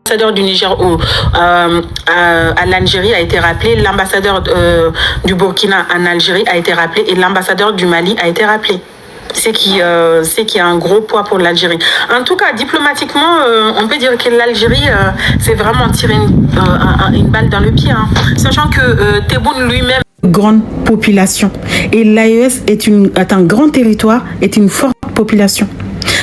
L'ambassadeur du Niger à l'Algérie a été rappelé, l'ambassadeur du Burkina en Algérie a été rappelé et l'ambassadeur du Mali a été rappelé. C'est qu'il y a un gros poids pour l'Algérie. En tout cas, diplomatiquement, on peut dire que l'Algérie, c'est vraiment tirer une balle dans le pied. Hein. Sachant que Tebboune lui-même... Grande population. Et l'AES est un grand territoire, est une forte population.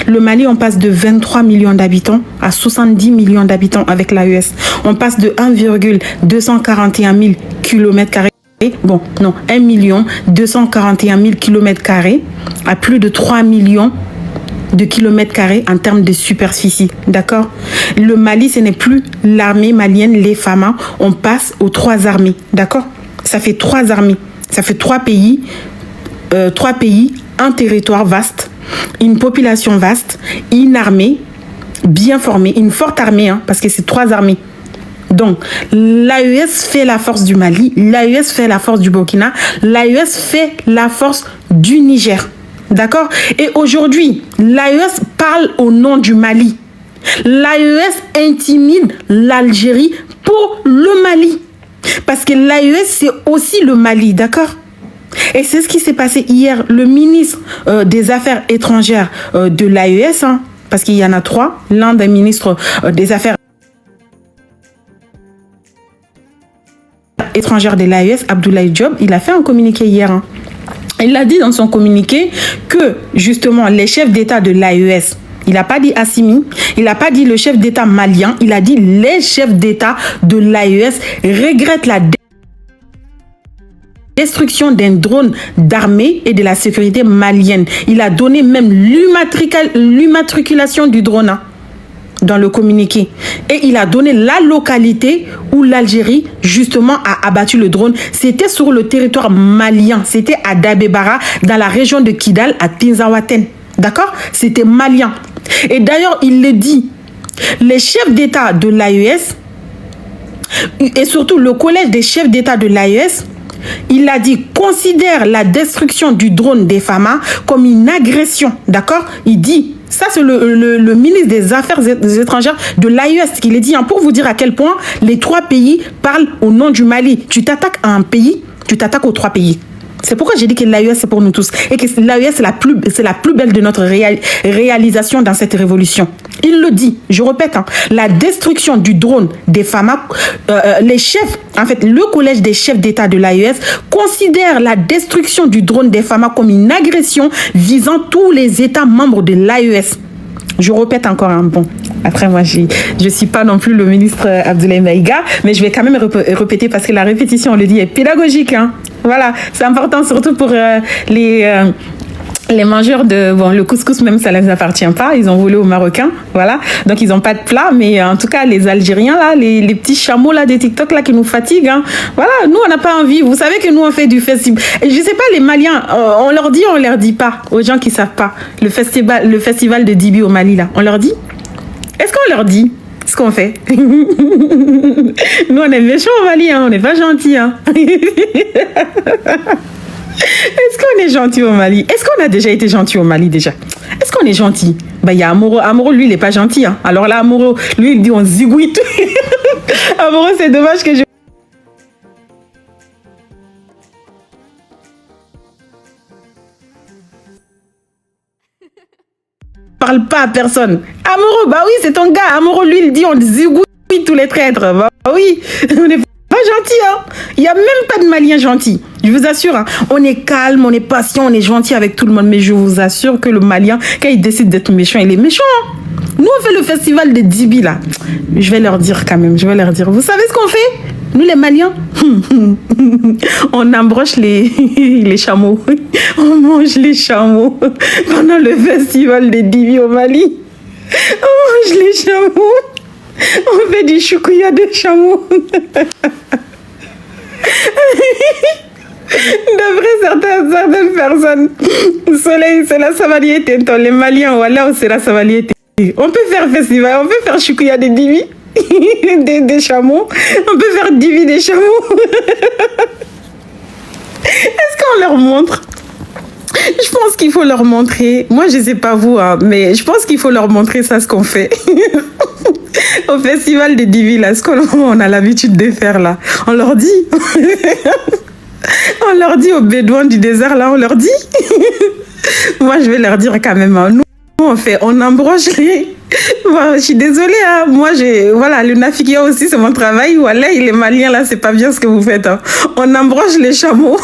Le Mali, on passe de 23 millions d'habitants à 70 millions d'habitants avec l'AES. On passe de 1,241 000 km². Bon, non, 1 241 000 km² à plus de 3 millions de kilomètres carrés en termes de superficie. D'accord? Le Mali, ce n'est plus l'armée malienne, les FAMA. On passe aux 3 armées. D'accord? Ça fait 3 armées. Ça fait 3 pays, un territoire vaste, une population vaste, une armée bien formée, une forte armée, hein, parce que c'est 3 armées. Donc, l'AES fait la force du Mali, l'AES fait la force du Burkina, l'AES fait la force du Niger. D'accord? Et aujourd'hui, l'AES parle au nom du Mali. L'AES intimide l'Algérie pour le Mali. Parce que l'AES, c'est aussi le Mali, d'accord? Et c'est ce qui s'est passé hier. Le ministre des Affaires étrangères de l'AES, hein, parce qu'il y en a 3, l'un des ministres des Affaires étrangères de l'AES, Abdoulaye Diop, il a fait un communiqué hier. Hein. Il a dit dans son communiqué que, justement, les chefs d'État de l'AES, il n'a pas dit Assimi, il n'a pas dit le chef d'État malien, il a dit les chefs d'État de l'AES regrettent la destruction d'un drone d'armée et de la sécurité malienne. Il a donné même l'immatriculation du drone hein, dans le communiqué. Et il a donné la localité où l'Algérie, justement, a abattu le drone. C'était sur le territoire malien. C'était à Dabebara, dans la région de Kidal, à Tinzawaten. D'accord? C'était malien. Et d'ailleurs, il le dit, les chefs d'État de l'AES, et surtout le collège des chefs d'État de l'AES, il a dit, considère la destruction du drone des FAMA comme une agression. D'accord? Il dit, ça c'est le ministre des Affaires étrangères de l'AES qui l'a dit, hein, pour vous dire à quel point les 3 pays parlent au nom du Mali. Tu t'attaques à un pays, tu t'attaques aux 3 pays. C'est pourquoi j'ai dit que l'AES, c'est pour nous tous. Et que l'AES, c'est la plus belle de notre réalisation dans cette révolution. Il le dit, je répète, hein, la destruction du drone des FAMA, les chefs, en fait, le collège des chefs d'État de l'AES considère la destruction du drone des FAMA comme une agression visant tous les États membres de l'AES. Je répète encore un bon. Après, moi, je ne suis pas non plus le ministre Abdoulaye Maïga, mais je vais quand même répéter parce que la répétition, on le dit, est pédagogique. Hein. Voilà, c'est important surtout pour les mangeurs de... Bon, le couscous même, ça ne les appartient pas. Ils ont volé aux Marocains. Voilà. Donc, ils n'ont pas de plat. Mais en tout cas, les Algériens, là, les petits chameaux là, des TikTok là, qui nous fatiguent. Hein. Voilà. Nous, on n'a pas envie. Vous savez que nous, on fait du festival. Et je ne sais pas, les Maliens, on leur dit ou on ne leur dit pas aux gens qui ne savent pas. Le festival de Dibi au Mali, là. On leur dit? Est-ce qu'on leur dit ce qu'on fait? Nous, on est méchants au Mali. Hein. On n'est pas gentils. Hein. Est-ce qu'on est gentil au Mali? Est-ce qu'on a déjà été gentil au Mali déjà? Est-ce qu'on est gentil? Ben, il y a Amoro. Amoro, lui, il n'est pas gentil. Hein. Alors là, Amoro, lui, il dit on zigouite. Amoro, c'est dommage que je... parle pas à personne. Amoro, bah oui, c'est ton gars. Amoro, lui, il dit on zigouille tous les traîtres. Bah oui, on est pas gentil, hein. Il n'y a même pas de Maliens gentils. Je vous assure, hein. On est calme, on est patient, on est gentil avec tout le monde. Mais je vous assure que le Malien, quand il décide d'être méchant, il est méchant. Hein. Nous, on fait le festival de Dibi, là. Je vais leur dire quand même, je vais leur dire. Vous savez ce qu'on fait? Nous, les Maliens, on embroche les chameaux. On mange les chameaux pendant le festival de Dibi au Mali. On mange les chameaux. On fait du choukouya de chameaux. D'après certaines personnes, le soleil, c'est la savalier. Les Maliens, voilà, c'est la savalier. On peut faire festival, on peut faire choukouya de Dibi. des chameaux. On peut faire Divi des chameaux. Est-ce qu'on leur montre? Je pense qu'il faut leur montrer. Moi, je sais pas vous, hein, mais je pense qu'il faut leur montrer ça, ce qu'on fait. Au festival des Divi, là, ce qu'on a l'habitude de faire, là. On leur dit. On leur dit aux Bédouins du désert, là, on leur dit. Moi, je vais leur dire quand même, hein, nous, on embroche les... Bon, je suis désolée, hein. Moi, voilà, le nafikia aussi, c'est mon travail. Voilà, les Maliens, là, c'est pas bien ce que vous faites. Hein. On embroche les chameaux,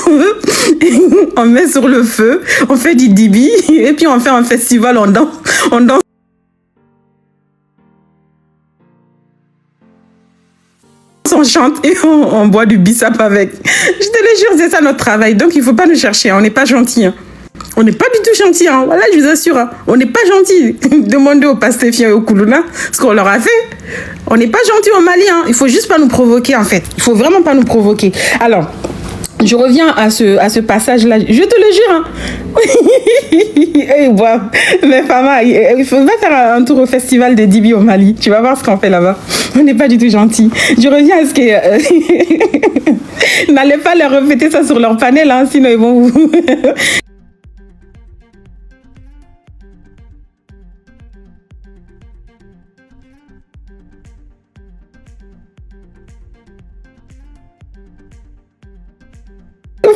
on met sur le feu, on fait du dibi, et puis on fait un festival, on danse. On chante et on boit du bissap avec. Je te le jure, c'est ça notre travail. Donc, il faut pas nous chercher, hein. On n'est pas gentils. Hein. On n'est pas du tout gentil, hein. Voilà, je vous assure. Hein. On n'est pas gentil. Demandez aux Pastéfiens et aux Koulouna ce qu'on leur a fait. On n'est pas gentil au Mali. Hein. Il faut juste pas nous provoquer, en fait. Il faut vraiment pas nous provoquer. Alors, je reviens à ce passage-là. Je te le jure. Hein. Hey, bon. Mais Fama, il faut faire un tour au festival des Dibi au Mali. Tu vas voir ce qu'on fait là-bas. On n'est pas du tout gentil. Je reviens à ce que... N'allez pas leur répéter ça sur leur panel, hein, sinon ils vont vous...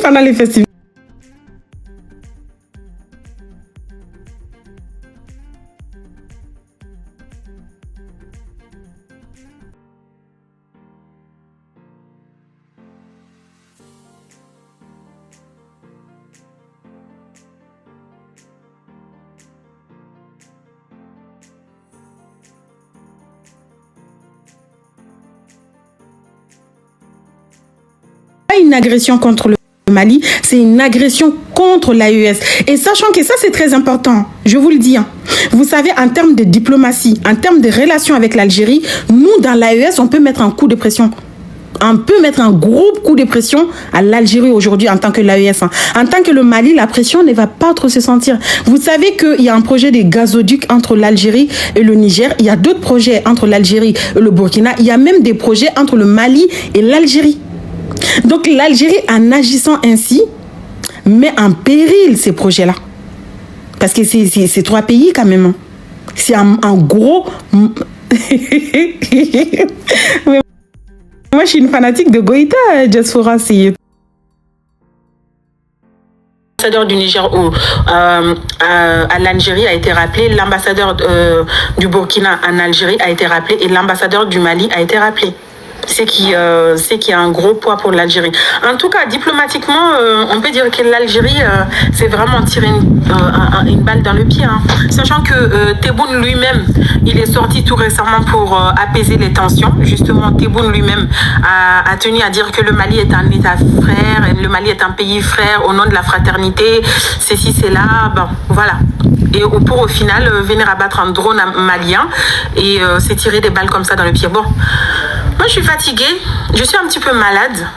pendant les festivals. Pas une agression contre le Mali, c'est une agression contre l'AES. Et sachant que ça, c'est très important, je vous le dis. Hein. Vous savez, en termes de diplomatie, en termes de relations avec l'Algérie, nous, dans l'AES, on peut mettre un coup de pression. On peut mettre un gros coup de pression à l'Algérie aujourd'hui en tant que l'AES. Hein. En tant que le Mali, la pression ne va pas trop se sentir. Vous savez qu'il y a un projet de gazoduc entre l'Algérie et le Niger. Il y a d'autres projets entre l'Algérie et le Burkina. Il y a même des projets entre le Mali et l'Algérie. Donc l'Algérie, en agissant ainsi, met en péril ces projets-là. Parce que c'est trois pays quand même. C'est un gros... Moi, je suis une fanatique de Goïta, Diaspora. L'ambassadeur du Niger à l'Algérie a été rappelé, l'ambassadeur du Burkina en Algérie a été rappelé et l'ambassadeur du Mali a été rappelé. C'est qu'il y a un gros poids pour l'Algérie. En tout cas, diplomatiquement, on peut dire que l'Algérie s'est vraiment tiré une balle dans le pied. Hein. Sachant que Tebboune lui-même, il est sorti tout récemment pour apaiser les tensions. Justement, Tebboune lui-même a tenu à dire que le Mali est un État frère, le Mali est un pays frère au nom de la fraternité, ceci, c'est là, bon, voilà. Et pour au final venir abattre un drone malien et s'est tiré des balles comme ça dans le pied. Bon, moi je suis fatiguée, je suis un petit peu malade,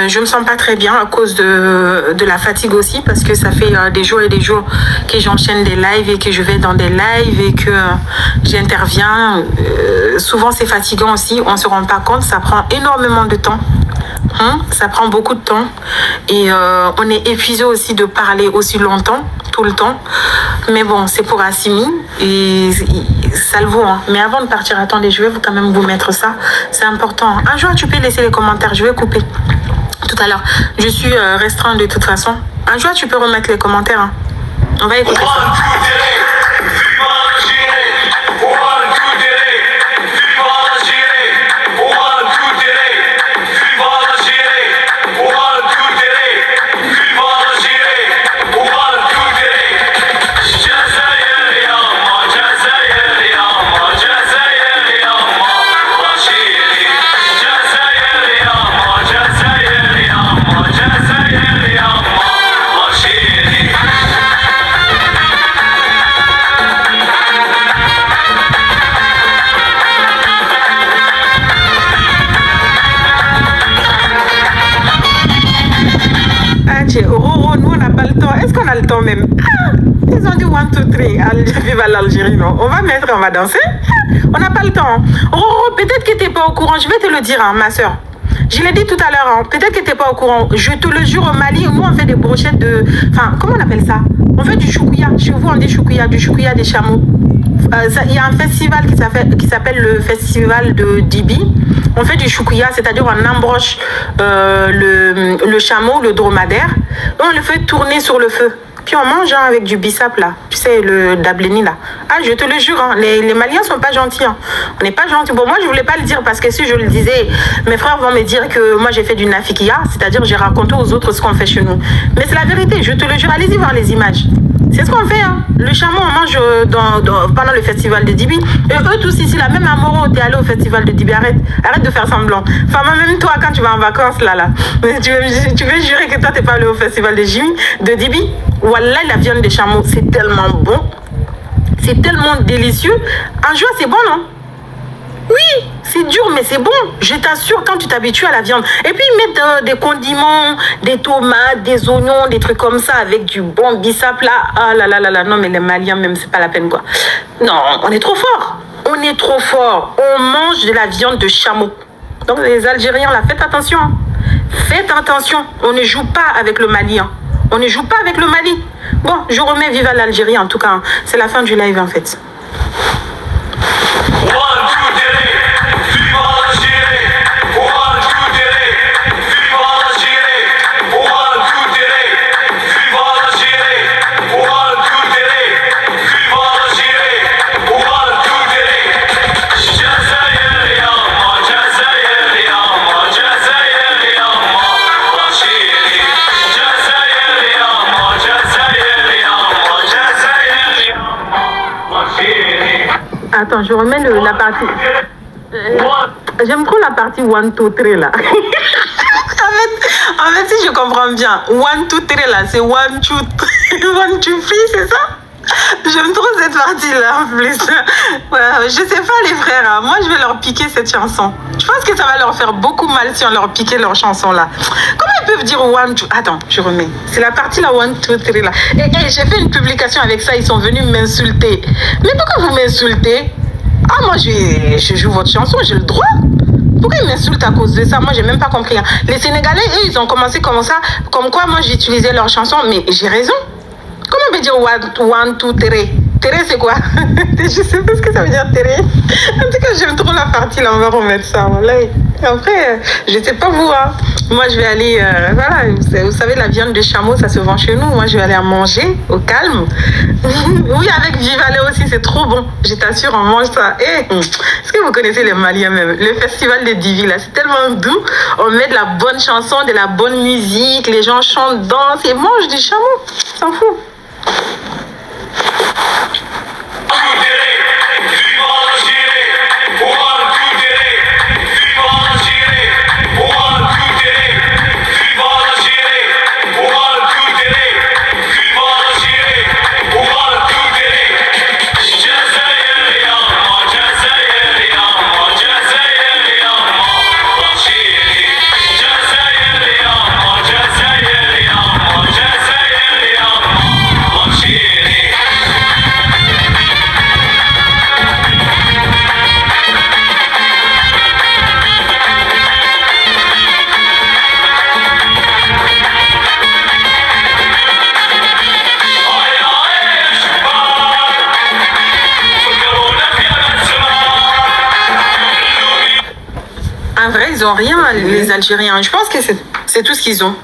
je me sens pas très bien à cause de la fatigue aussi parce que ça fait des jours et des jours que j'enchaîne des lives et que je vais dans des lives et que j'interviens. Souvent c'est fatigant aussi, on se rend pas compte, ça prend énormément de temps. Ça prend beaucoup de temps et on est épuisé aussi de parler aussi longtemps, tout le temps. Mais bon, c'est pour Assimi et ça le vaut. Hein. Mais avant de partir, attendez, je vais quand même vous mettre ça. C'est important. Un jour, tu peux laisser les commentaires. Je vais couper tout à l'heure. Je suis restreint de toute façon. Un jour, tu peux remettre les commentaires. Hein. On va écouter ça. Oh, nous on n'a pas le temps. Est-ce qu'on a le temps même? Ils ont dit 1, 2, 3. Vive l'Algérie, non? On va mettre, on va danser. On n'a pas le temps. Oh, peut-être que tu n'es pas au courant. Je vais te le dire, hein, ma soeur. Je l'ai dit tout à l'heure, hein, peut-être que tu n'es pas au courant. Je te le jure, au Mali, nous, on fait des brochettes de... Enfin, comment on appelle ça? On fait du choukouya. Chez vous, on dit choukouya, du choukouya des chameaux. Il y a un festival qui s'appelle le festival de Dibi. On fait du choukouya, c'est-à-dire on embroche le chameau, le dromadaire, et on le fait tourner sur le feu. Puis on mange hein, avec du bissap là, tu sais, le dableni là. Ah, je te le jure, hein, les Maliens sont pas gentils. Hein. On n'est pas gentils. Bon, moi je voulais pas le dire parce que si je le disais, mes frères vont me dire que moi j'ai fait du nafikia, c'est-à-dire j'ai raconté aux autres ce qu'on fait chez nous. Mais c'est la vérité, je te le jure, allez-y voir les images. C'est ce qu'on fait. Hein. Le chameau, on mange pendant le festival de Dibi. Et eux tous ici, là, même à Moro, t'es allé au festival de Dibi. Arrête de faire semblant. Enfin, même toi, quand tu vas en vacances, là, tu veux jurer que toi, t'es pas allé au festival de Dibi. Wallah, la viande de chameau, c'est tellement bon. C'est tellement délicieux. En juin, c'est bon, non? Oui, c'est dur, mais c'est bon. Je t'assure, quand tu t'habitues à la viande. Et puis, ils mettent des condiments, des tomates, des oignons, des trucs comme ça, avec du bon bissap là. Ah là là là là, non, mais les Maliens, même, c'est pas la peine, quoi. Non, on est trop fort. On est trop fort. On mange de la viande de chameau. Donc, les Algériens, là, faites attention. Hein. Faites attention. On ne joue pas avec le Mali. Hein. On ne joue pas avec le Mali. Bon, je remets vive à l'Algérie, en tout cas. Hein. C'est la fin du live, en fait. Attends, je remets la partie. J'aime trop la partie 1, 2, 3 là. en fait, si je comprends bien, 1, 2, 3 là, c'est 1, 2, 1, 2, 3, c'est ça? J'aime trop cette partie-là en plus. Ouais, je sais pas les frères, hein. Moi je vais leur piquer cette chanson. Je pense que ça va leur faire beaucoup mal si on leur piquait leur chanson là. Comment ils peuvent dire 1, 2? Attends, je remets. C'est la partie là 1, 2, 3 là. Et j'ai fait une publication avec ça, ils sont venus m'insulter. Mais pourquoi vous m'insultez? Ah, moi je joue votre chanson, j'ai le droit. Pourquoi ils m'insultent à cause de ça? Moi, j'ai même pas compris. Hein. Les Sénégalais, eux, ils ont commencé comme ça, comme quoi moi j'utilisais leur chanson, mais j'ai raison. Comment on peut dire 1, 2, 3? Terre, c'est quoi? Je sais pas ce que ça veut dire, terre. En tout cas, j'aime trop la partie là, on va remettre ça. Voilà. Après, je sais pas vous, hein. Moi, je vais aller, voilà, vous savez, la viande de chameau, ça se vend chez nous. Moi, je vais aller en manger au calme. Oui, avec Vivalet aussi, c'est trop bon. Je t'assure, on mange ça. Est-ce que vous connaissez les Maliens même? Le festival de Divi, là, c'est tellement doux. On met de la bonne chanson, de la bonne musique, les gens chantent, dansent et mangent du chameau. S'en fout. En vrai, ils n'ont rien, les Algériens. Je pense que c'est tout ce qu'ils ont.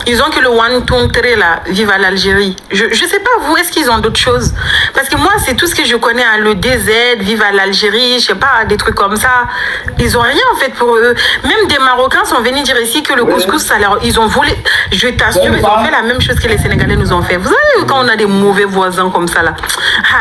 Ils ont que le one ton très là, vive à l'Algérie. Je sais pas vous, est-ce qu'ils ont d'autres choses? Parce que moi, c'est tout ce que je connais, hein, le DZ, vive à l'Algérie, je sais pas, des trucs comme ça. Ils ont rien en fait pour eux. Même des Marocains sont venus dire ici que le couscous, ça leur, ils ont volé. Je t'assure, ils ont fait la même chose que les Sénégalais nous ont fait. Vous savez, quand on a des mauvais voisins comme ça là,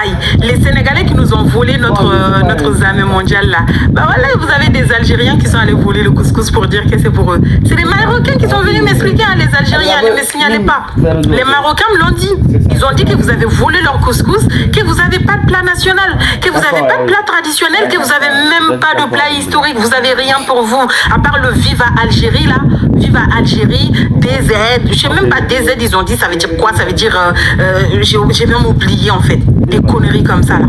aïe, les Sénégalais qui nous ont volé notre zame mondial là, bah voilà, vous avez des Algériens qui sont allés voler le couscous pour dire que c'est pour eux. C'est les Marocains qui sont venus m'expliquer, hein, les Algériens. Ne me signalez pas. Les Marocains me l'ont dit. Ils ont dit que vous avez volé leur couscous, que vous n'avez pas de plat national, que vous n'avez pas de plat traditionnel, que vous n'avez même pas de plat historique. Vous n'avez rien pour vous, à part le Viva Algérie là. Viva Algérie, DZ. Je sais même pas DZ, ils ont dit, ça veut dire quoi? Ça veut dire, j'ai même oublié en fait. Des conneries comme ça là.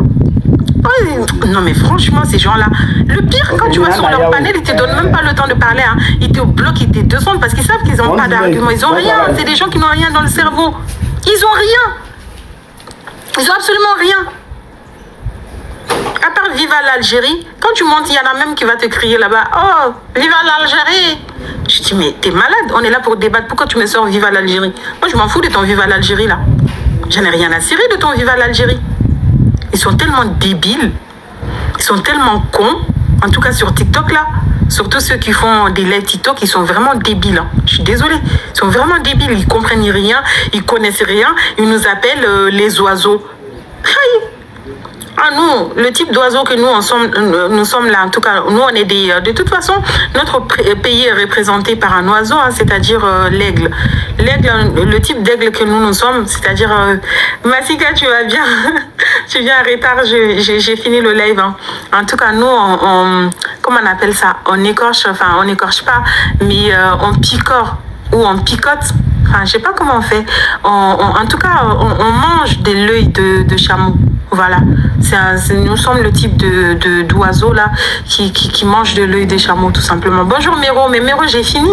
Non mais franchement, ces gens-là, le pire, quand tu vas sur leur panel, ils te donnent même pas le temps de parler. Hein. Ils te bloquent, ils te descendent parce qu'ils savent qu'ils n'ont pas d'argument. Ils n'ont rien. C'est des gens qui n'ont rien dans le cerveau. Ils ont rien. Ils ont absolument rien. À part Viva l'Algérie, quand tu montes, il y en a même qui va te crier là-bas. Oh, Viva l'Algérie. Je dis, mais t'es malade, on est là pour débattre. Pourquoi tu me sors Viva l'Algérie? Moi, je m'en fous de ton Viva l'Algérie là. J'en ai rien à cirer de ton Viva l'Algérie. Ils sont tellement débiles. Ils sont tellement cons. En tout cas sur TikTok là. Surtout ceux qui font des lives TikTok, ils sont vraiment débiles. Hein. Je suis désolée. Ils sont vraiment débiles. Ils comprennent rien. Ils connaissent rien. Ils nous appellent les oiseaux. Aïe. Ah nous, le type d'oiseau que nous sommes là, en tout cas, nous on est des... De toute façon, notre pays est représenté par un oiseau, hein, c'est-à-dire l'aigle. L'aigle, le type d'aigle que nous sommes, c'est-à-dire... Massika, tu vas bien? Tu viens en retard, j'ai fini le live. Hein. En tout cas, nous, comment on appelle ça? On écorche, enfin on n'écorche pas, mais on picore ou on picote. Enfin, je sais pas comment on fait. En tout cas, on mange de l'œil de chameau. Voilà, nous sommes le type d'oiseau là qui mange de l'œil des chameaux tout simplement. Bonjour Méro, mais Méro j'ai fini.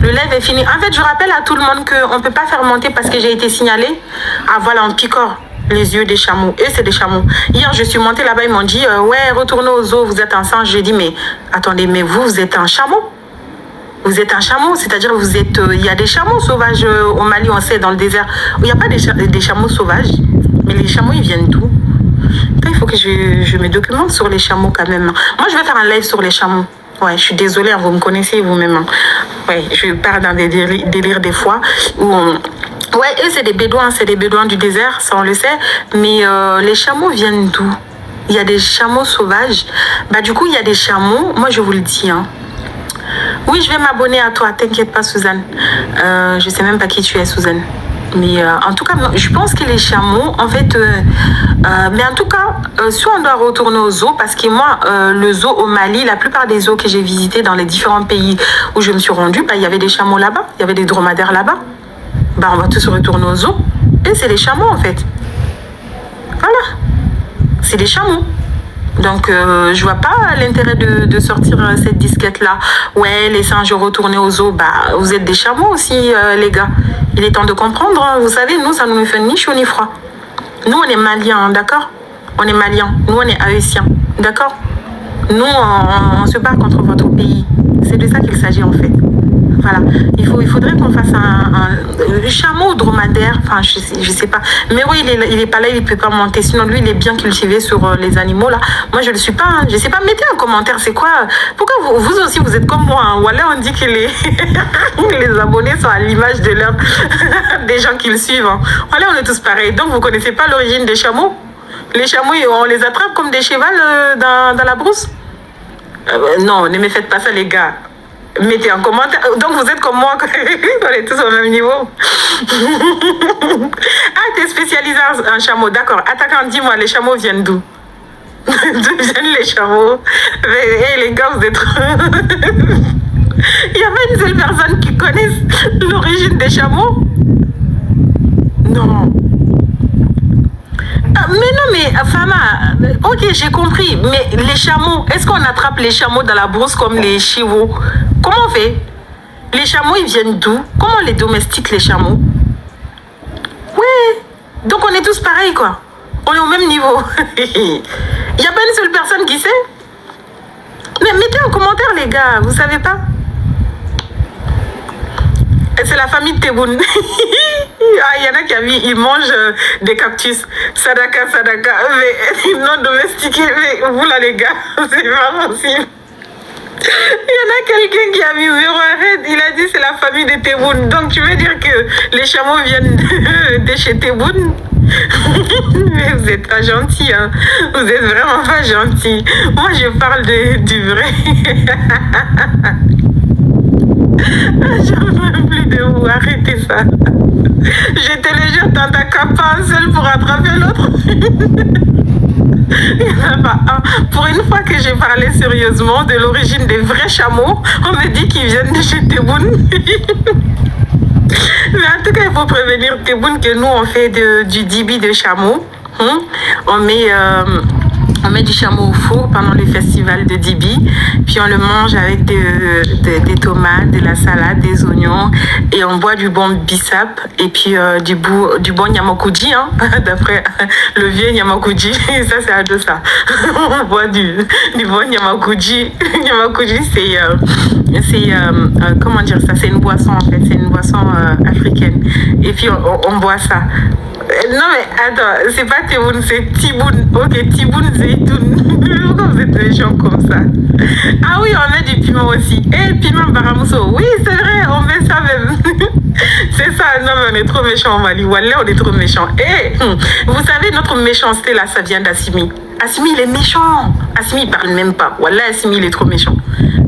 Le live est fini. En fait, je rappelle à tout le monde qu'on ne peut pas faire monter parce que j'ai été signalée. Ah voilà, on picore les yeux des chameaux. Et c'est des chameaux. Hier, je suis montée là-bas, ils m'ont dit ouais, retournez aux eaux, vous êtes ensemble. J'ai dit mais attendez, mais vous êtes un chameau? Vous êtes un chameau, c'est-à-dire vous êtes. Il y a des chameaux sauvages au Mali, on sait, dans le désert. Il n'y a pas des chameaux sauvages. Mais les chameaux, ils viennent d'où? Il faut que je me documente sur les chameaux quand même. Moi, je vais faire un live sur les chameaux. Ouais, je suis désolée, vous me connaissez vous-même. Ouais, je pars dans des délires des fois. Ouais, eux, c'est des bédouins du désert, ça on le sait. Mais les chameaux viennent d'où? Il y a des chameaux sauvages. Bah, du coup, il y a des chameaux. Moi, je vous le dis, hein. Oui, je vais m'abonner à toi, t'inquiète pas, Suzanne. Je sais même pas qui tu es, Suzanne. Mais en tout cas, je pense que les chameaux, en fait... mais en tout cas, soit on doit retourner aux zoos, parce que moi, le zoo au Mali, la plupart des zoos que j'ai visités dans les différents pays où je me suis rendue, bah, il y avait des chameaux là-bas, il y avait des dromadaires là-bas. Bah, on va tous retourner aux zoos. Et c'est les chameaux, en fait. Voilà. C'est des chameaux. Donc, je vois pas l'intérêt de sortir cette disquette-là. Ouais, les singes retourner aux zoos. Bah, vous êtes des chameaux aussi, les gars. Il est temps de comprendre. Hein. Vous savez, nous, ça ne nous fait ni chaud ni froid. Nous, on est maliens, hein, d'accord? On est maliens. Nous, on est haïtiens, d'accord? Nous, on se bat contre votre pays. C'est de ça qu'il s'agit, en fait. Voilà. Il faudrait qu'on fasse un chameau dromadaire. Enfin, je sais pas. Mais oui, il est pas là, il peut pas monter. Sinon, lui, il est bien cultivé sur les animaux, là. Moi, je le suis pas. Hein. Je sais pas. Mettez un commentaire. C'est quoi? Pourquoi vous aussi, vous êtes comme moi? Hein. Voilà, on dit que les abonnés sont à l'image de leur des gens qui le suivent. Hein. Voilà, on est tous pareils. Donc, vous connaissez pas l'origine des chameaux? Les chameaux, on les attrape comme des chevals dans la brousse? Non, ne me faites pas ça, les gars. Mettez un commentaire. Donc vous êtes comme moi, on est tous au même niveau. Ah, t'es spécialisé en chameau, d'accord. Attaquant, dis-moi, les chameaux viennent d'où? D'où viennent les chameaux? Hey, les gars, vous êtes... Il y a pas une seule personne qui connaisse l'origine des chameaux? Non. Mais non, mais Fama, ok, j'ai compris. Mais les chameaux, est-ce qu'on attrape les chameaux dans la brousse comme les chevaux? Comment on fait? Les chameaux, ils viennent d'où? Comment on les domestique, les chameaux? Oui. Donc on est tous pareils, quoi. On est au même niveau. Il n'y a pas une seule personne qui sait? Mais mettez un commentaire, les gars. Vous savez pas? C'est la famille de Tebboune. Il y en a qui ils mangent des cactus. Sadaka. Mais non domestiqués. Mais vous là, les gars, c'est pas possible. Il y en a quelqu'un qui a mis Véro arrête. Il a dit c'est la famille de Tebboune. Donc tu veux dire que les chameaux viennent de chez Tebboune? Mais vous êtes pas gentil, hein. Vous êtes vraiment pas gentil. Moi je parle du vrai. J'en veux plus de vous, arrêtez ça. Je te le jure, t'en as pas un seul pour attraper l'autre. Il n'y en a pas un. Pour une fois que j'ai parlé sérieusement de l'origine des vrais chameaux, on me dit qu'ils viennent de chez Tebboune. Mais en tout cas, il faut prévenir Tebboune que nous, on fait du dibi de chameau. On met On met du chameau au four pendant le festival de Dibi, puis on le mange avec des tomates, de la salade, des oignons, et on boit du bon bissap, et puis du bon nyamakuji, hein, d'après le vieux nyamakuji. Ça, c'est à deux ça. On boit du bon nyamakuji. Nyamakuji, c'est comment dire ça? C'est une boisson, en fait. C'est une boisson africaine. Et puis, on boit ça. Non mais attends, c'est pas Tiboun, c'est Tiboun. Ok, Tiboun Zeytoun. Pourquoi vous êtes méchants comme ça? Ah oui, on met du piment aussi. Et piment baramousso. Oui, c'est vrai, on met ça même. C'est ça, non mais on est trop méchants au Mali. Wallah, on est trop méchants. Et vous savez, notre méchanceté là, ça vient d'Assimi. Assimi, il est méchant. Assimi, il parle même pas. Wallah, Assimi, il est trop méchant.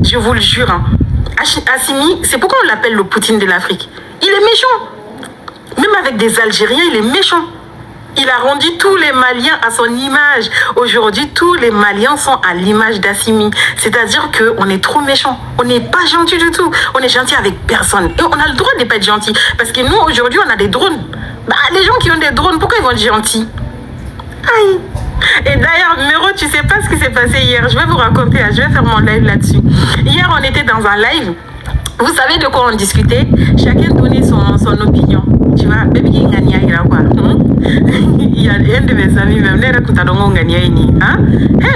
Je vous le jure. Hein. Assimi, c'est pourquoi on l'appelle le Poutine de l'Afrique. Il est méchant. Même avec des Algériens, il est méchant. Il a rendu tous les Maliens à son image. Aujourd'hui, tous les Maliens sont à l'image d'Assimi. C'est-à-dire qu'on est trop méchants. On n'est pas gentil du tout. On est gentil avec personne. Et on a le droit de ne pas être gentil. Parce que nous, aujourd'hui, on a des drones. Bah, les gens qui ont des drones, pourquoi ils vont être gentils? Aïe. Et d'ailleurs, Mero, tu sais pas ce qui s'est passé hier. Je vais vous raconter, je vais faire mon live là-dessus. Hier, on était dans un live. Vous savez de quoi on discutait? Chacun donnait son opinion. Tu vois, baby Ngania il a quoi? Il y a un de mes amis même, Ngania hein?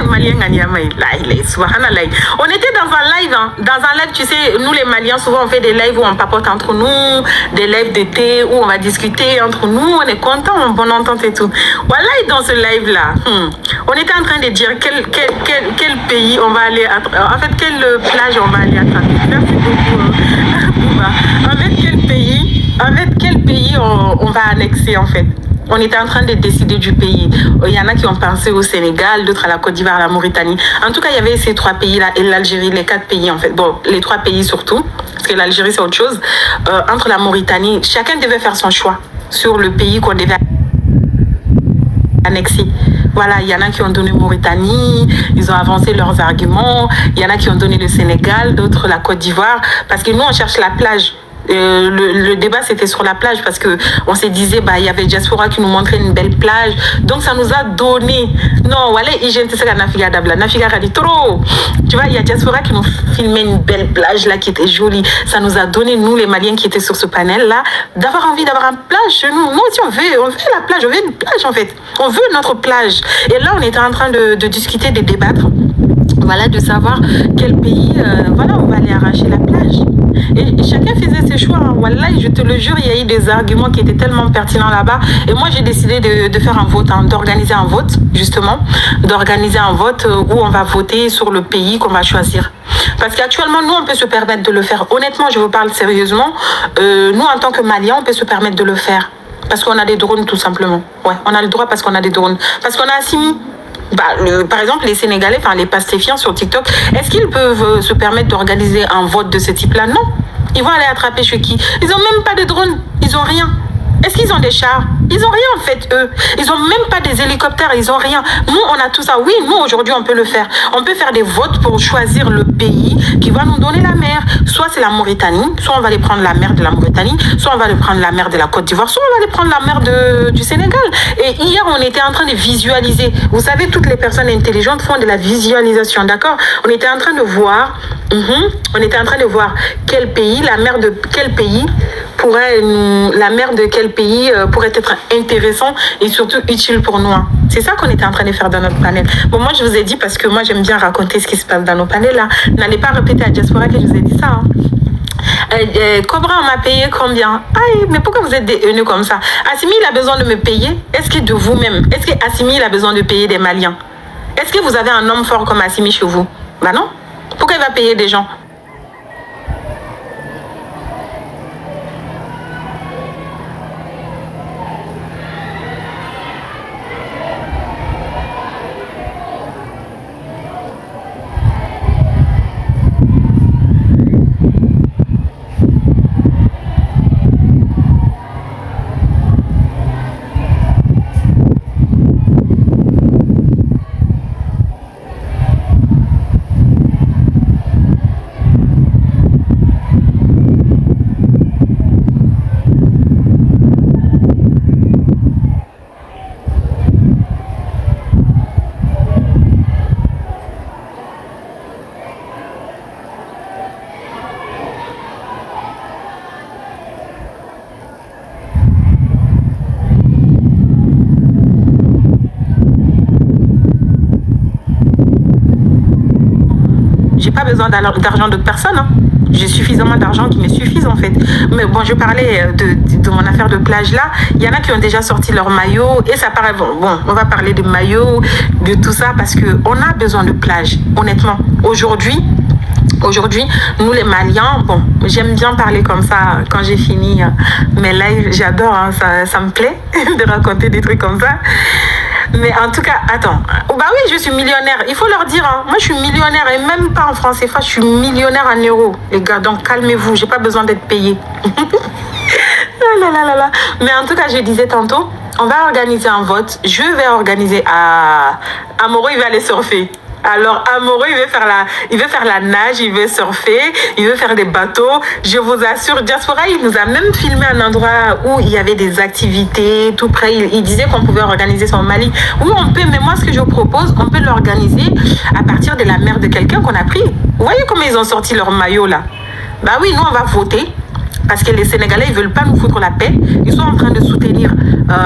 Malien Ngania subhanallah. On était dans un live, hein. Dans un live, tu sais, nous les Maliens, souvent on fait des lives où on papote entre nous, des lives d'été où on va discuter entre nous, on est content, on bonne entente et tout. Voilà, dans ce live-là, on était en train de dire quel pays on va aller, en fait, quelle plage on va aller attraper. Merci beaucoup, avec quel pays on va annexer en fait. On était en train de décider du pays. Il y en a qui ont pensé au Sénégal, d'autres à la Côte d'Ivoire, à la Mauritanie. En tout cas, il y avait ces trois pays-là et l'Algérie, les 4 pays en fait. Bon, les 3 pays surtout, parce que l'Algérie c'est autre chose. Entre la Mauritanie, chacun devait faire son choix sur le pays qu'on devait annexer. Voilà, il y en a qui ont donné Mauritanie, ils ont avancé leurs arguments. Il y en a qui ont donné le Sénégal, d'autres la Côte d'Ivoire, parce que nous on cherche la plage. Le débat c'était sur la plage parce que on se disait bah il y avait Diaspora qui nous montrait une belle plage, donc ça nous a donné non voilà Nafiga a dit trop, tu vois, il y a Diaspora qui nous filmait une belle plage là qui était jolie, ça nous a donné nous les Maliens qui étaient sur ce panel là d'avoir envie d'avoir une plage chez nous. Nous aussi on veut la plage, on veut une plage en fait, on veut notre plage. Et là on était en train de discuter, de débattre, voilà, de savoir quel pays voilà on va aller arracher la plage. Et chacun faisait ses choix. Wallah, je te le jure, il y a eu des arguments qui étaient tellement pertinents là-bas. Et moi, j'ai décidé de faire un vote, hein, d'organiser un vote, justement. D'organiser un vote où on va voter sur le pays qu'on va choisir. Parce qu'actuellement, nous, on peut se permettre de le faire. Honnêtement, je vous parle sérieusement. Nous, en tant que Maliens, on peut se permettre de le faire. Parce qu'on a des drones, tout simplement. Ouais, on a le droit parce qu'on a des drones. Parce qu'on a Assimi. Par exemple, les Sénégalais, enfin les pastéfiants sur TikTok, est-ce qu'ils peuvent se permettre d'organiser un vote de ce type-là? Non. Ils vont aller attraper chez qui? Ils n'ont même pas de drone. Ils n'ont rien. Est-ce qu'ils ont des chars? Ils n'ont rien en fait, eux. Ils n'ont même pas des hélicoptères, ils n'ont rien. Nous, on a tout ça. Oui, nous, aujourd'hui, on peut le faire. On peut faire des votes pour choisir le pays qui va nous donner la mer. Soit c'est la Mauritanie, soit on va aller prendre la mer de la Mauritanie, soit on va aller prendre la mer de la Côte d'Ivoire, soit on va aller prendre la mer du Sénégal. Et hier, on était en train de visualiser. Vous savez, toutes les personnes intelligentes font de la visualisation, d'accord? On était en train de voir, quel pays, la mer de quel pays pourrait être intéressant et surtout utile pour nous. Hein. C'est ça qu'on était en train de faire dans notre panel. Bon, moi, je vous ai dit parce que moi, j'aime bien raconter ce qui se passe dans nos panels là. N'allez pas répéter à Diaspora que je vous ai dit ça. Hein. Cobra, on m'a payé combien? Aïe, mais pourquoi vous êtes des haineux comme ça? Assimi, il a besoin de me payer? Est-ce que de vous-même? Est-ce que Assimi, il a besoin de payer des Maliens? Est-ce que vous avez un homme fort comme Assimi chez vous? Bah non. Pourquoi il va payer des gens? besoin d'argent d'autres personnes. Hein. J'ai suffisamment d'argent qui me suffisent en fait. Mais bon, je parlais de mon affaire de plage là. Il y en a qui ont déjà sorti leur maillot et ça paraît bon. On va parler de maillot, de tout ça parce que on a besoin de plage. Honnêtement, aujourd'hui, nous les Maliens, bon, j'aime bien parler comme ça quand j'ai fini mes lives. J'adore, hein, ça me plaît de raconter des trucs comme ça. Mais en tout cas, attends. Bah oui, je suis millionnaire. Il faut leur dire, hein. Moi, je suis millionnaire et même pas en francs CFA, je suis millionnaire en euros. Les gars, donc calmez-vous, j'ai pas besoin d'être payé. Mais en tout cas, je disais tantôt, on va organiser un vote. Je vais organiser à Amoro, il va aller surfer. Alors, Amoro, il veut faire la nage, il veut surfer, il veut faire des bateaux. Je vous assure, Diaspora, il nous a même filmé un endroit où il y avait des activités tout près. Il disait qu'on pouvait organiser son Mali. Oui, on peut, mais moi, ce que je propose, on peut l'organiser à partir de la mère de quelqu'un qu'on a pris. Vous voyez comment ils ont sorti leur maillot, là? Bah oui, nous, on va voter. Parce que les Sénégalais, ils veulent pas nous foutre la paix. Ils sont en train de soutenir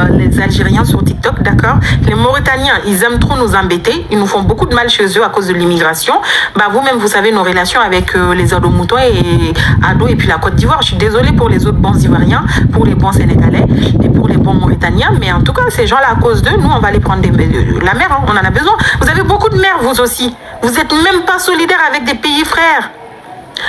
les Algériens sur TikTok, d'accord? Les Mauritaniens, ils aiment trop nous embêter. Ils nous font beaucoup de mal chez eux à cause de l'immigration. Bah, vous-même, vous savez nos relations avec les Ado-Moutons et Ado et puis la Côte d'Ivoire. Je suis désolée pour les autres bons Ivoiriens, pour les bons Sénégalais et pour les bons Mauritaniens. Mais en tout cas, ces gens-là, à cause d'eux, nous, on va les prendre la mer. Hein, on en a besoin. Vous avez beaucoup de mer, vous aussi. Vous êtes même pas solidaires avec des pays frères.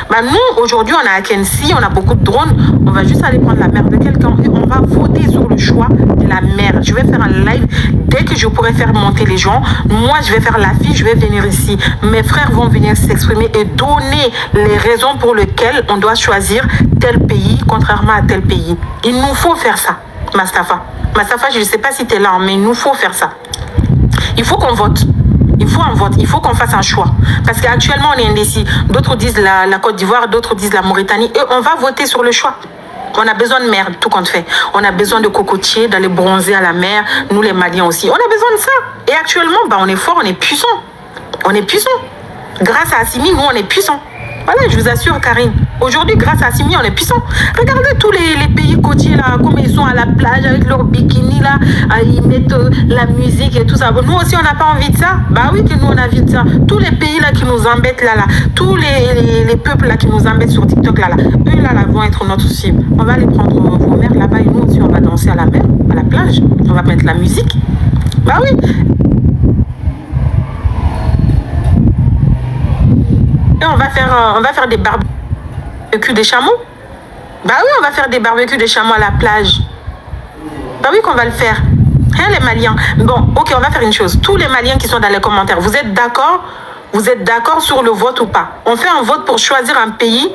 Bah nous, aujourd'hui, on a à Kensi, on a beaucoup de drones. On va juste aller prendre la mer de quelqu'un et on va voter sur le choix de la mer. Je vais faire un live dès que je pourrai faire monter les gens. Moi, je vais faire l'affiche, je vais venir ici. Mes frères vont venir s'exprimer et donner les raisons pour lesquelles on doit choisir tel pays, contrairement à tel pays. Il nous faut faire ça, Mastafa. Mastafa, je ne sais pas si tu es là, mais il nous faut faire ça. Il faut qu'on vote. Il faut un vote, il faut qu'on fasse un choix. Parce qu'actuellement, on est indécis. D'autres disent la Côte d'Ivoire, d'autres disent la Mauritanie. Et on va voter sur le choix. On a besoin de mer, tout compte fait. On a besoin de cocotiers, d'aller bronzer à la mer. Nous, les Maliens aussi. On a besoin de ça. Et actuellement, bah, on est fort, on est puissant. On est puissant. Grâce à Assimi, nous, on est puissant. Voilà, je vous assure, Karine. Aujourd'hui, grâce à Assimi, on est puissant. Regardez tous les pays côtiers, là, comme ils sont à la plage avec leur bikini, là. Ils mettent la musique et tout ça. Nous aussi, on n'a pas envie de ça. Bah oui, que nous, on a envie de ça. Tous les pays, là, qui nous embêtent, là. Tous les peuples, là, qui nous embêtent sur TikTok, là. Eux, là, vont être notre cible. On va aller prendre vos mères là-bas et nous aussi, on va danser à la mer, à la plage. On va mettre la musique. Bah oui. Et on va faire des barbecues des chameaux. Bah oui, on va faire des barbecues des chameaux à la plage. Bah oui qu'on va le faire. Hein, les Maliens. Bon, ok, on va faire une chose. Tous les Maliens qui sont dans les commentaires, vous êtes d'accord? Vous êtes d'accord sur le vote ou pas? On fait un vote pour choisir un pays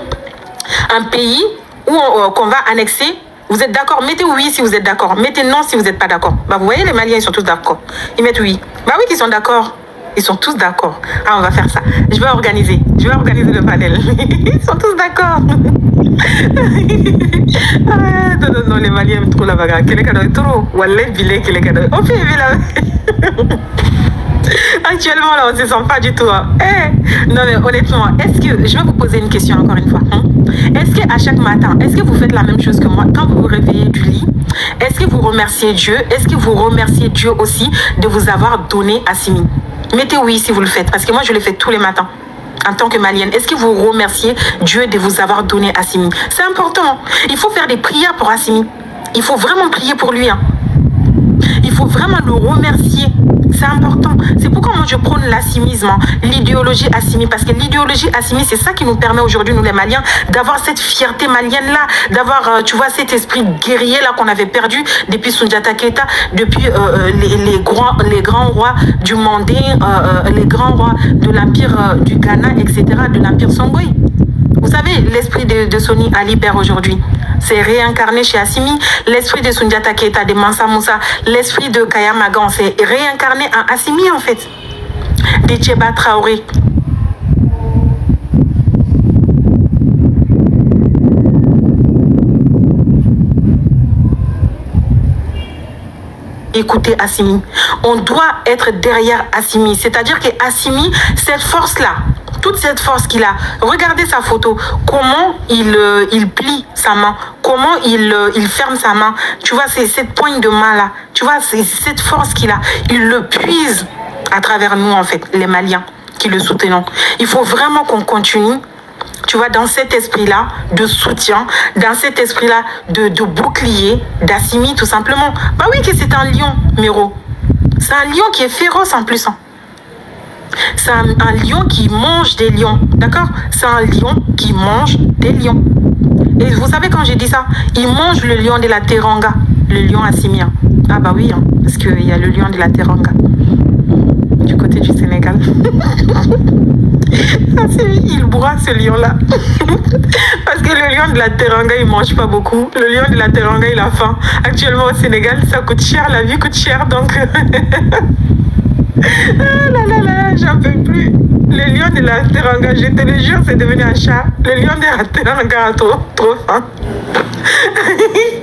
où qu'on va annexer. Vous êtes d'accord? Mettez oui si vous êtes d'accord. Mettez non si vous n'êtes pas d'accord. Bah vous voyez, les Maliens, ils sont tous d'accord. Ils mettent oui. Bah oui qu'ils sont d'accord. Ils sont tous d'accord. Ah, on va faire ça. Je vais organiser le panel. Ils sont tous d'accord. Non, les Maliens aiment trop la bagarre. Trop. Wallet, billet, on fait là. Actuellement, là, on ne se sent pas du tout. Hein. Non, mais honnêtement, est-ce que... Je vais vous poser une question encore une fois. Hein? Est-ce qu'à chaque matin, est-ce que vous faites la même chose que moi quand vous vous réveillez du lit? Est-ce que vous remerciez Dieu? Est-ce que vous remerciez Dieu aussi de vous avoir donné Assimi? Mettez oui si vous le faites, parce que moi, je le fais tous les matins. En tant que Malienne, est-ce que vous remerciez Dieu de vous avoir donné Assimi? C'est important. Il faut faire des prières pour Assimi. Il faut vraiment prier pour lui. Hein. Il faut vraiment le remercier. C'est important. C'est pourquoi moi je prône l'assimisme, hein, l'idéologie Assimi. Parce que l'idéologie Assimi, c'est ça qui nous permet aujourd'hui, nous les Maliens, d'avoir cette fierté malienne-là, d'avoir, tu vois, cet esprit guerrier-là qu'on avait perdu depuis Soundiata Keita, depuis les grands rois du Mandé, les grands rois de l'Empire du Ghana, etc., de l'Empire Songhai. Vous savez, l'esprit de Soni Ali Père aujourd'hui, c'est réincarné chez Assimi. L'esprit de Soundiata Keita, de Mansa Moussa, l'esprit de Kaya Magan, c'est réincarné en Assimi en fait. De Tcheba Traoré. Écoutez Assimi. On doit être derrière Assimi. C'est-à-dire que Assimi, cette force-là, toute cette force qu'il a, regardez sa photo, comment il plie sa main, comment il ferme sa main. Tu vois, c'est cette poigne de main-là. Tu vois, c'est cette force qu'il a. Il le puise à travers nous, en fait, les Maliens. qui le soutenons. Il faut vraiment qu'on continue, tu vois, dans cet esprit-là de soutien, dans cet esprit-là de bouclier, d'Assimi, tout simplement. Bah oui, que c'est un lion, Mero. C'est un lion qui est féroce en plus. Hein. C'est un lion qui mange des lions, d'accord? C'est un lion qui mange des lions. Et vous savez quand j'ai dit ça, il mange le lion de la Teranga, le lion Assimi. Hein. Ah bah oui, hein, parce qu'il y a le lion de la Teranga, du côté du Sénégal. Il broie ce lion-là. Parce que le lion de la Teranga, il mange pas beaucoup. Le lion de la Teranga, il a faim. Actuellement au Sénégal, ça coûte cher, la vie coûte cher, donc... Ah là là là, j'en peux plus. Le lion de la Teranga, je te le jure, c'est devenu un chat. Le lion de la Teranga a trop faim.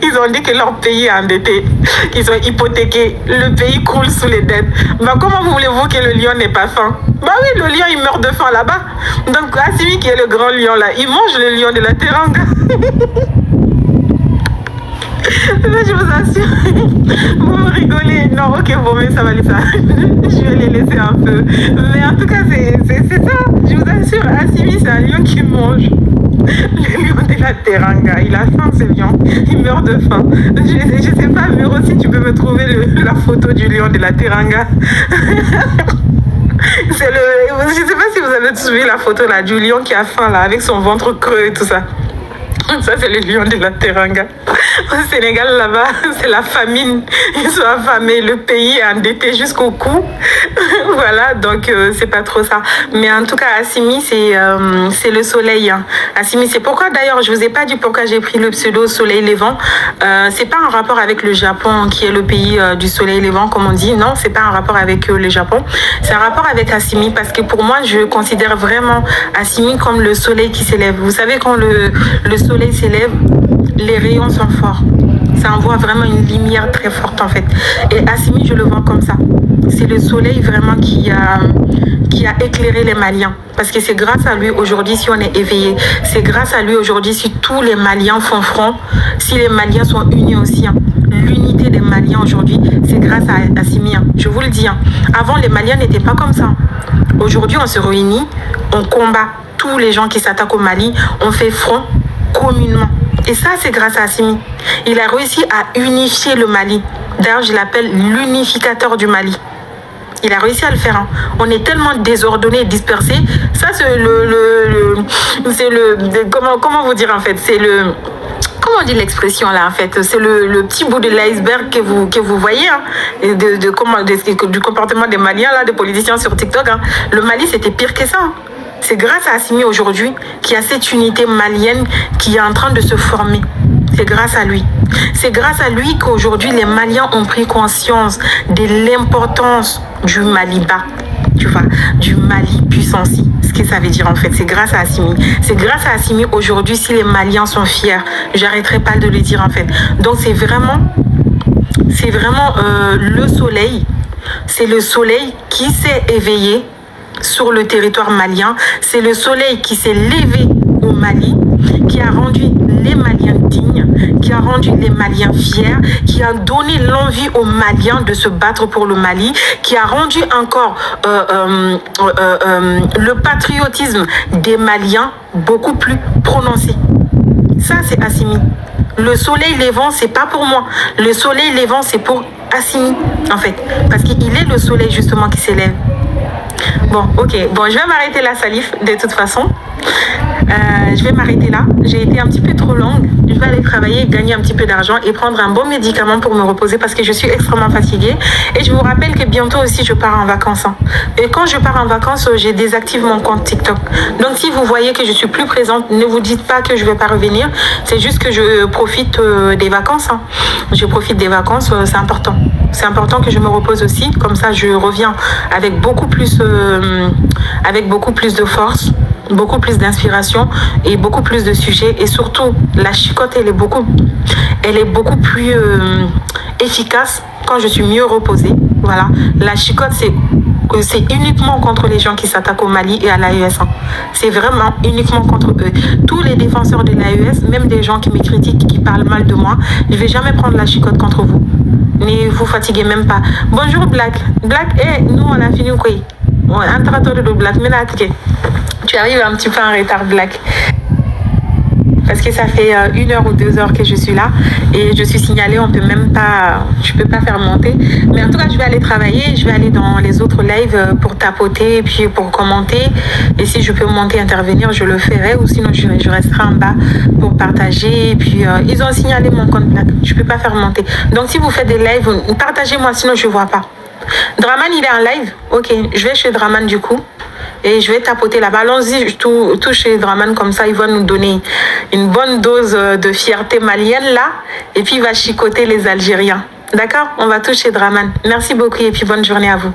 Ils ont dit que leur pays est endetté, qu'ils sont hypothéqués. Le pays croule sous les dettes. Bah, comment voulez-vous que le lion n'ait pas faim? Bah oui, le lion, il meurt de faim là-bas. Donc, Assimi qui est le grand lion là, il mange le lion de la Teranga. Je vous assure, vous me rigolez. Non, ok, bon, mais ça va aller ça. Je vais les laisser un peu. Mais en tout cas, c'est ça. Je vous assure, Assimi, c'est un lion qui mange. Le lion de la Teranga, il a faim ce lion. Il meurt de faim. Je sais pas, mais aussi, tu peux me trouver la photo du lion de la Teranga. Je sais pas si vous avez suivi la photo là, du lion qui a faim là, avec son ventre creux et tout ça. Ça, c'est le lion de la Teranga. Au Sénégal, là-bas, c'est la famine. Ils sont affamés. Le pays est endetté jusqu'au cou. Voilà, donc c'est pas trop ça. Mais en tout cas, Assimi, c'est le soleil. Hein. Assimi, c'est pourquoi, d'ailleurs, je vous ai pas dit pourquoi j'ai pris le pseudo Soleil Levant. C'est pas un rapport avec le Japon, qui est le pays du Soleil Levant, comme on dit. Non, c'est pas un rapport avec le Japon. C'est un rapport avec Assimi, parce que pour moi, je considère vraiment Assimi comme le soleil qui s'élève. Vous savez, quand le soleil s'élève, les rayons sont forts. Ça envoie vraiment une lumière très forte en fait. Et Assimi, je le vois comme ça. C'est le soleil vraiment qui a éclairé les Maliens. Parce que c'est grâce à lui aujourd'hui si on est éveillé. C'est grâce à lui aujourd'hui si tous les Maliens font front. Si les Maliens sont unis aussi. Hein. L'unité des Maliens aujourd'hui, c'est grâce à Assimi. Hein. Je vous le dis. Hein. Avant, les Maliens n'étaient pas comme ça. Aujourd'hui, on se réunit, on combat tous les gens qui s'attaquent au Mali. On fait front communément. Et ça, c'est grâce à Assimi. Il a réussi à unifier le Mali. D'ailleurs, je l'appelle l'unificateur du Mali. Il a réussi à le faire. Hein. On est tellement désordonnés et dispersés. Ça, c'est comment vous dire en fait? C'est le... Comment on dit l'expression là en fait? C'est le petit bout de l'iceberg que vous voyez hein, du comportement des Maliens, là, des politiciens sur TikTok. Hein. Le Mali, c'était pire que ça. Hein. C'est grâce à Assimi aujourd'hui qu'il y a cette unité malienne qui est en train de se former. C'est grâce à lui. C'est grâce à lui qu'aujourd'hui les Maliens ont pris conscience de l'importance du Mali bas, tu vois, du Mali puissance. Ce que ça veut dire en fait, c'est grâce à Assimi. C'est grâce à Assimi aujourd'hui si les Maliens sont fiers. J'arrêterai pas de le dire en fait. Donc c'est vraiment le soleil. C'est le soleil qui s'est éveillé sur le territoire malien. C'est le soleil qui s'est levé au Mali, qui a rendu les Maliens dignes, qui a rendu les Maliens fiers, qui a donné l'envie aux Maliens de se battre pour le Mali, qui a rendu encore le patriotisme des Maliens beaucoup plus prononcé. Ça, c'est Assimi. Le soleil levant, c'est pas pour moi. Le soleil levant, c'est pour Assimi, en fait. Parce qu'il est le soleil, justement, qui s'élève. Bon, ok. Bon, je vais m'arrêter là, Salif, de toute façon. Je vais m'arrêter là. J'ai été un petit peu trop longue. Je vais aller travailler, gagner un petit peu d'argent et prendre un bon médicament pour me reposer parce que je suis extrêmement fatiguée. Et je vous rappelle que bientôt aussi, je pars en vacances. Hein. Et quand je pars en vacances, j'ai désactivé mon compte TikTok. Donc, si vous voyez que je suis plus présente, ne vous dites pas que je ne vais pas revenir. C'est juste que je profite des vacances. Hein. Je profite des vacances, c'est important. C'est important que je me repose aussi. Comme ça, je reviens avec beaucoup plus de force, beaucoup plus d'inspiration et beaucoup plus de sujets. Et surtout, la chicotte, elle est beaucoup plus efficace quand je suis mieux reposée. Voilà. La chicotte, c'est uniquement contre les gens qui s'attaquent au Mali et à l'AES. Hein. C'est vraiment uniquement contre eux. Tous les défenseurs de l'AES, même des gens qui me critiquent, qui parlent mal de moi, je ne vais jamais prendre la chicotte contre vous. Ne vous fatiguez même pas. Bonjour Black. Black, nous on a fini quoi? un trato de Black. Mais là, tu arrives un petit peu en retard, Black. Parce que ça fait 1 heure ou 2 heures que je suis là et je suis signalée, je peux pas faire monter. Mais en tout cas, je vais aller travailler, je vais aller dans les autres lives pour tapoter et puis pour commenter. Et si je peux monter, intervenir, je le ferai, ou sinon je resterai en bas pour partager. Et puis ils ont signalé mon compte Black, je peux pas faire monter. Donc si vous faites des lives, partagez-moi, sinon je vois pas. Draman, il est en live? Ok, je vais chez Draman du coup. Et je vais tapoter là-bas. Allons-y, tout chez Draman, comme ça, il va nous donner une bonne dose de fierté malienne là. Et puis, il va chicoter les Algériens. D'accord? On va tout chez Draman. Merci beaucoup et puis bonne journée à vous.